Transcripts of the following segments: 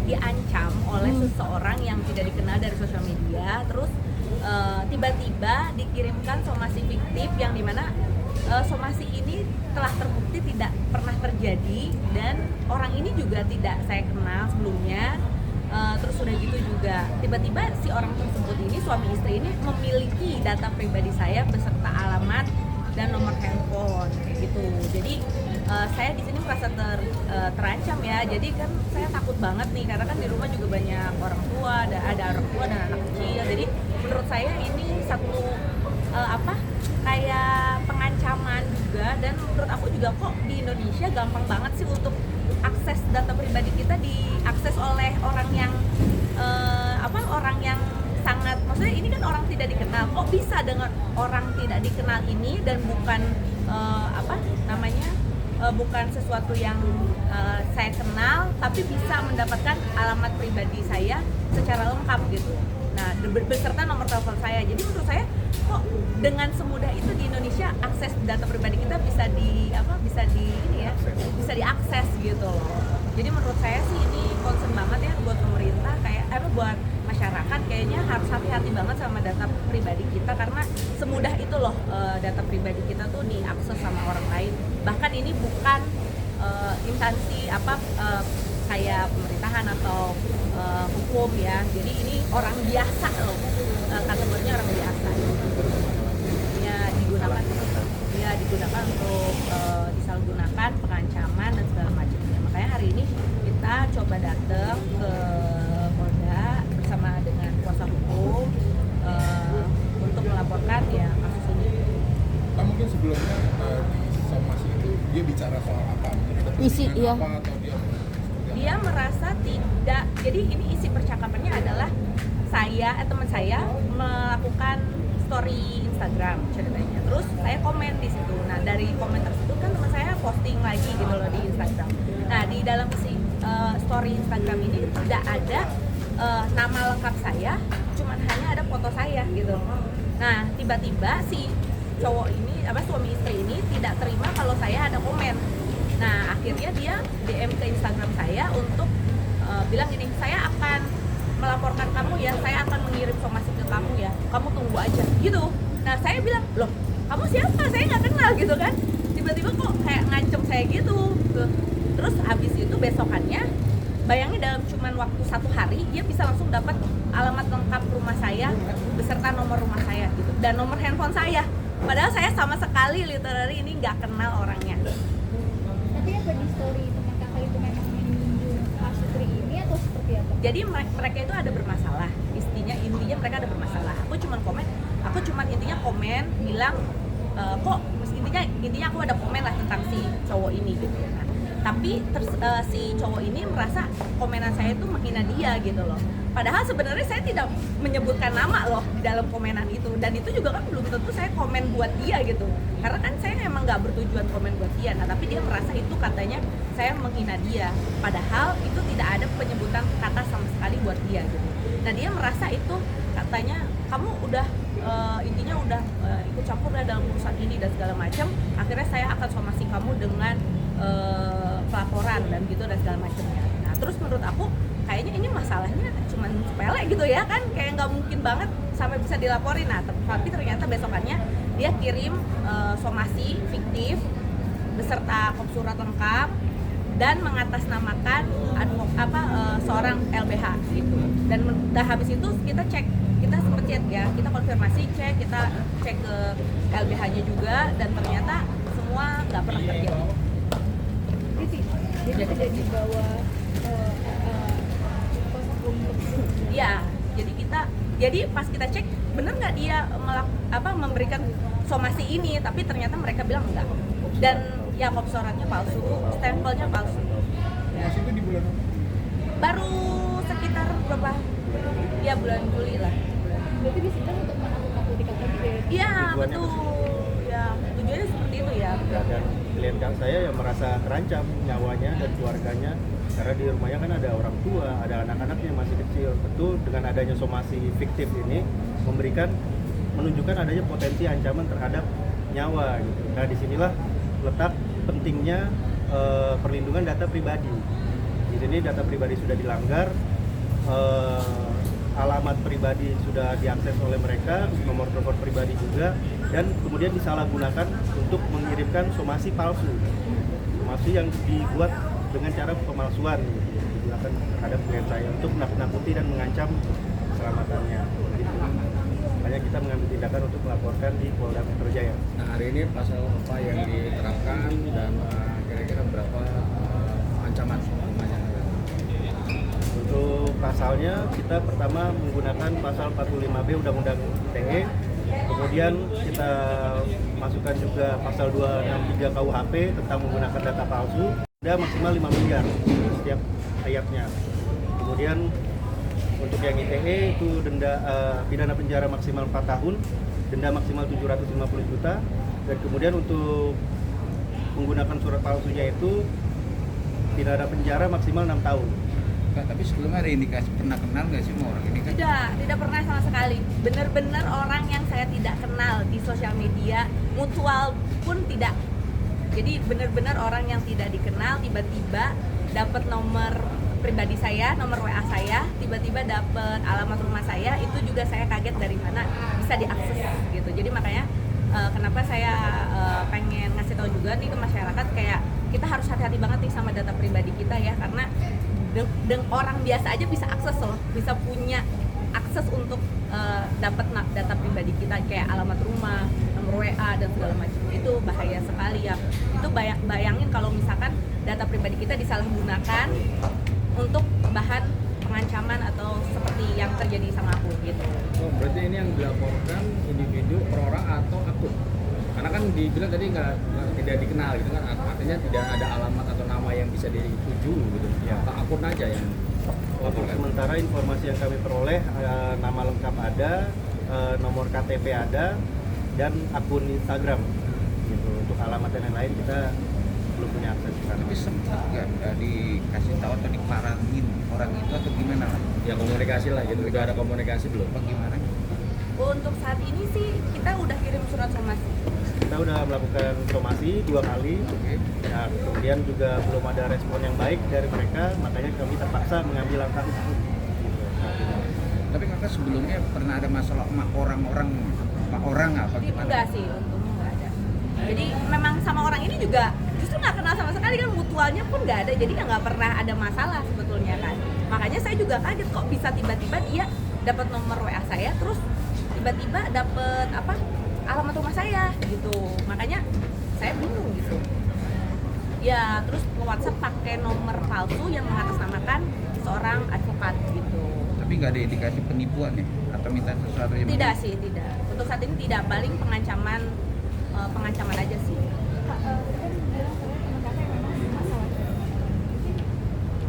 diancam oleh seseorang yang tidak dikenal dari sosial media, terus tiba-tiba dikirimkan somasi fiktif yang dimana somasi ini telah terbukti tidak pernah terjadi dan orang ini juga tidak saya kenal sebelumnya. Terus udah gitu juga tiba-tiba si orang tersebut ini, suami istri ini, memiliki data pribadi saya beserta alamat dan nomor handphone kayak gitu. Jadi saya di sini merasa terancam ya. Jadi kan saya takut banget nih karena kan di rumah juga banyak orang tua, ada orang tua dan anak kecil. Jadi menurut saya ini satu kayak pengancaman juga, dan menurut aku juga kok di Indonesia gampang banget sih untuk akses data pribadi kita diakses oleh orang yang orang yang sangat, maksudnya ini kan orang tidak dikenal, kok bisa dengan orang tidak dikenal ini dan bukan bukan sesuatu yang saya kenal tapi bisa mendapatkan alamat pribadi saya secara lengkap gitu. Nah, beserta nomor telepon saya. Jadi menurut saya kok dengan semudah itu di Indonesia akses data pribadi kita bisa diakses gitu loh. Jadi menurut saya sih ini concern banget ya buat pemerintah, buat masyarakat kayaknya harus hati-hati banget sama data pribadi kita karena semudah itu loh data pribadi kita tuh diakses sama orang lain. Bahkan ini bukan instansi kayak pemerintahan atau hukum ya. Jadi ini orang biasa loh, kategorinya orang biasa. Digunakan untuk disalahgunakan, pengancaman dan segala macamnya. Makanya hari ini kita coba datang ke Polda bersama dengan kuasa hukum untuk melaporkan ya kasus ini. Mungkin sebelumnya di somasi itu dia bicara soal apa? Isi iya. Dia merasa tidak. Jadi ini isi percakapannya adalah teman saya melakukan story Instagram ceritanya. Terus saya komen di situ. Nah, dari komen tersebut kan teman saya posting lagi gitu loh di Instagram. Nah, di dalam story Instagram ini tidak ada nama lengkap saya, cuman hanya ada foto saya gitu. Nah, tiba-tiba si cowok ini, suami istri ini tidak terima kalau saya ada komen. Nah, akhirnya dia DM ke Instagram saya untuk bilang gini, saya akan melaporkan kamu ya, saya akan mengirim somasi ke kamu ya, kamu tunggu aja gitu. Nah, saya bilang, loh kamu siapa? Saya nggak kenal gitu kan. Tiba-tiba kok kayak ngancem saya gitu. Terus habis itu besokannya, bayangin dalam cuman waktu 1 hari dia bisa langsung dapat alamat lengkap rumah saya beserta nomor rumah saya gitu dan nomor handphone saya. Padahal saya sama sekali literally ini nggak kenal orangnya. Tapi apa di story teman kakak itu memang menyinggung Astri ini atau seperti apa? Jadi mereka itu ada bermasalah, intinya mereka ada bermasalah. Aku cuman intinya komen bilang kok intinya aku ada komen lah tentang si cowok ini gitu. Nah, tapi si cowok ini merasa komenan saya itu menghina dia gitu loh. Padahal sebenarnya saya tidak menyebutkan nama loh di dalam komenan itu, dan itu juga kan belum tentu saya komen buat dia gitu. Karena kan saya emang nggak bertujuan komen buat dia. Nah, tapi dia merasa itu katanya saya menghina dia. Padahal itu tidak ada penyebutan kata sama sekali buat dia gitu. Nah, dia merasa itu katanya kamu udah intinya udah ikut campur ya dalam urusan ini dan segala macam. Akhirnya saya akan somasi kamu dengan pelaporan dan gitu dan segala macamnya. Nah, terus menurut aku kayaknya ini masalahnya cuma sepele gitu ya kan, kayak nggak mungkin banget sampai bisa dilaporin. Nah, tapi ternyata besokannya dia kirim somasi fiktif beserta kop surat lengkap dan mengatasnamakan seorang LBH gitu. Dan habis itu kita sempat chat ya, kita konfirmasi kita cek ke LBH-nya juga dan ternyata semua nggak pernah terjadi. Jadi tidak dibawa kuasa hukum tersebut. Iya, jadi pas kita cek bener nggak dia memberikan somasi ini, tapi ternyata mereka bilang enggak. Dan ya kop suratnya palsu, stempelnya palsu. Somasi itu di bulan apa? Baru sekitar berapa? Ya bulan Juli lah. Berarti di sini untuk menakut-nakuti kakak gitu ya? Iya betul. Ya tujuannya seperti itu ya. Dan klien kak saya yang merasa terancam nyawanya dan keluarganya karena di rumahnya kan ada orang tua, ada anak-anaknya yang masih kecil. Betul, dengan adanya somasi fiktif ini menunjukkan adanya potensi ancaman terhadap nyawa gitu. Nah, disinilah letak pentingnya perlindungan data pribadi. Di sini data pribadi sudah dilanggar, alamat pribadi sudah diakses oleh mereka, nomor telepon pribadi juga, dan kemudian disalahgunakan untuk mengirimkan somasi palsu. Somasi yang dibuat dengan cara pemalsuan gitu, yang digunakan terhadap klien saya untuk menakut-nakuti dan mengancam keselamatannya. Gitu. Makanya kita mengambil tindakan untuk melaporkan di Polda Metro Jaya. Nah, hari ini pasal apa yang diterapkan dan kira-kira berapa ancaman hukumannya? Untuk pasalnya kita pertama menggunakan pasal 45B Undang-Undang ITE, kemudian kita masukkan juga pasal 263 KUHP tentang menggunakan data palsu, denda maksimal 5 miliar setiap ayatnya. Kemudian untuk yang ITE itu denda pidana penjara maksimal 4 tahun, denda maksimal 750 juta, dan kemudian untuk menggunakan surat palsunya itu pidana penjara maksimal 6 tahun. Kak, tapi sebelumnya ada indikasi pernah kenal nggak sih sama orang ini kan? Tidak pernah sama sekali. Benar-benar orang yang saya tidak kenal di sosial media, mutual pun tidak. Jadi benar-benar orang yang tidak dikenal tiba-tiba dapat nomor pribadi saya, nomor WA saya, tiba-tiba dapat alamat rumah saya, itu juga saya kaget dari mana bisa diakses gitu. Jadi makanya kenapa saya pengen ngasih tahu juga nih ke masyarakat, kayak kita harus hati-hati banget nih sama data pribadi kita ya, karena orang biasa aja bisa akses loh, bisa punya akses untuk dapat data pribadi kita kayak alamat rumah, nomor WA dan segala macam. Itu bahaya sekali ya. Itu bayangin kalau misalkan data pribadi kita disalahgunakan untuk bahan pengancaman atau seperti yang terjadi sama aku gitu. Oh, berarti ini yang dilaporkan individu, per orang atau akun? Karena kan dibilang tadi tidak dikenal gitu kan, artinya tidak ada alamat atau nama yang bisa dituju gitu. Ya. Atau akun aja yang Untuk sementara informasi yang kami peroleh, nama lengkap ada, nomor KTP ada, dan akun Instagram. Gitu. Untuk alamat dan lain-lain kita belum punya akses ke sana. Tapi sempat nggak dikasih tahu atau diparangin orang itu atau gimana? ya komunikasi lah gitu, udah ada komunikasi belum? Apa gimana? Untuk saat ini sih kita udah kirim surat somasi. Kita udah melakukan somasi 2 kali. Oke. Ya, kemudian juga belum ada respon yang baik dari mereka, makanya kami terpaksa mengambil langkah hukum. Gitu. Tapi kakak sebelumnya pernah ada masalah sama orang-orang apa gimana? Enggak sih, untungnya nggak ada. Jadi memang sama orang ini juga justru nggak kenal sama sekali kan, mutualnya pun nggak ada, jadi nggak pernah ada masalah sebetulnya kan. Makanya saya juga kaget kok bisa tiba-tiba dia dapat nomor WA saya, terus tiba-tiba dapat alamat rumah saya gitu. Makanya saya bingung gitu. Ya terus nge-WhatsApp pakai nomor palsu yang mengatasnamakan seorang advokat gitu. Tapi nggak ada indikasi penipuan ya? Atau minta sesuatu yang Tidak sih, tidak. Untuk saat ini tidak, paling pengancaman aja sih. Kak, kan bilang saya teman kakak yang memang masalah. Mungkin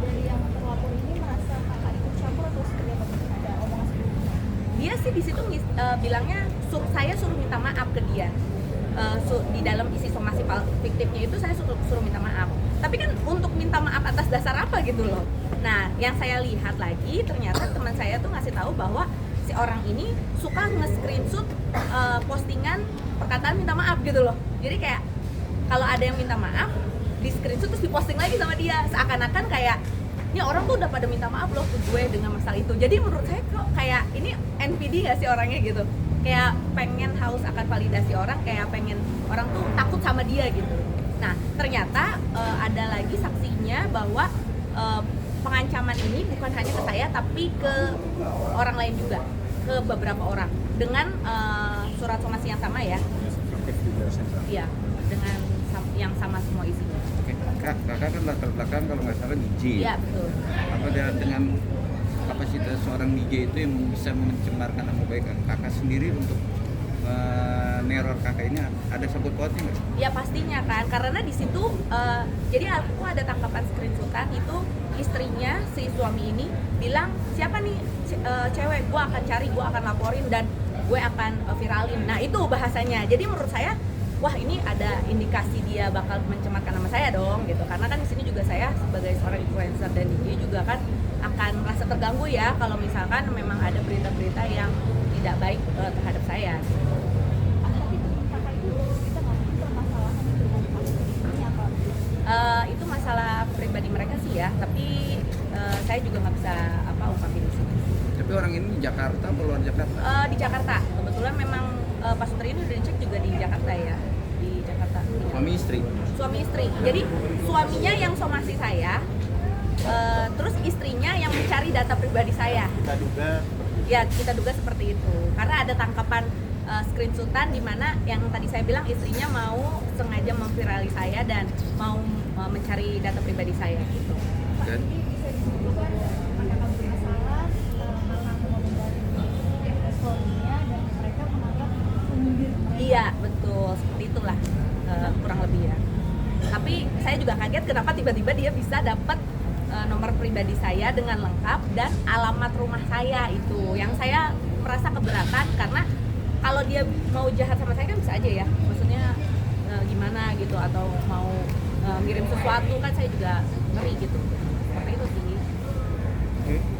dari yang terlapor ini merasa kakak ikut campur atau seperti apa? Ada omongan seperti itu? Dia sih di situ bilangnya saya suruh minta maaf ke dia. Di dalam isi somasi fiktifnya itu saya suruh minta maaf. Tapi kan untuk minta maaf atas dasar apa gitu loh. Nah, yang saya lihat lagi ternyata teman saya tuh ngasih tahu bahwa si orang ini suka nge-screenshot postingan perkataan minta maaf gitu loh. Jadi kayak kalau ada yang minta maaf, di screenshot terus diposting lagi sama dia, seakan-akan kayak ini orang tuh udah pada minta maaf loh ke gue dengan masalah itu. Jadi menurut saya kok kayak ini NPD gak sih orangnya gitu, kayak pengen haus akan validasi orang, kayak pengen orang tuh takut sama dia gitu. Nah ternyata ada lagi saksinya bahwa pengancaman ini bukan hanya ke saya tapi ke orang lain juga, ke beberapa orang dengan surat somasi yang sama ya. Iya, dengan yang sama semua isinya. Oke, kakak kan latar belakang kalau nggak salah DJ. Iya betul. Apa dengan kapasitas seorang DJ itu yang bisa mencemarkan nama baik kakak sendiri untuk neror kakak ini, ada sangkut pautnya nggak? Ya pastinya kan, karena di situ jadi aku ada tangkapan screenshotan itu istrinya si suami ini bilang siapa nih cewek, gue akan cari, gue akan laporin dan gue akan viralin. Nah itu bahasanya. Jadi menurut saya wah ini ada indikasi dia bakal mencemarkan nama saya dong gitu, karena kan di sini juga saya sebagai seorang influencer dan DJ juga kan akan merasa terganggu ya kalau misalkan memang ada berita-berita yang tidak baik terhadap saya. Tapi teman kakak itu kita nggak mungkin permasalahan itu dengan kasus ini apa? Itu masalah pribadi mereka sih ya. ya, tapi saya juga nggak bisa ungkapin di sini. Tapi orang ini di Jakarta atau luar Jakarta? Di Jakarta, kebetulan memang Pak Sutri ini udah dicek juga di Jakarta ya, di Jakarta. Suami istri? Suami istri, jadi suaminya yang somasi saya, terus istrinya yang mencari data pribadi saya. Kita duga Ya, kita duga seperti itu, karena ada tangkapan screenshotan di mana yang tadi saya bilang istrinya mau sengaja memvirali saya dan mau mencari data pribadi saya gitu. Dan Ini bisa disimpulkan apakah kamu bermasalah karena aku ngomong dari story-nya dan mereka menganggap menyindir mereka. Iya, betul, seperti itulah kurang lebih ya. Tapi saya juga kaget kenapa tiba-tiba dia bisa dapat nomor pribadi saya dengan lengkap dan alamat rumah saya itu. Yang saya merasa keberatan karena kalau dia mau jahat sama saya kan bisa aja ya. Maksudnya gimana gitu atau mau ngirim sesuatu kan saya juga ngeri gitu. Seperti itu sih. oke.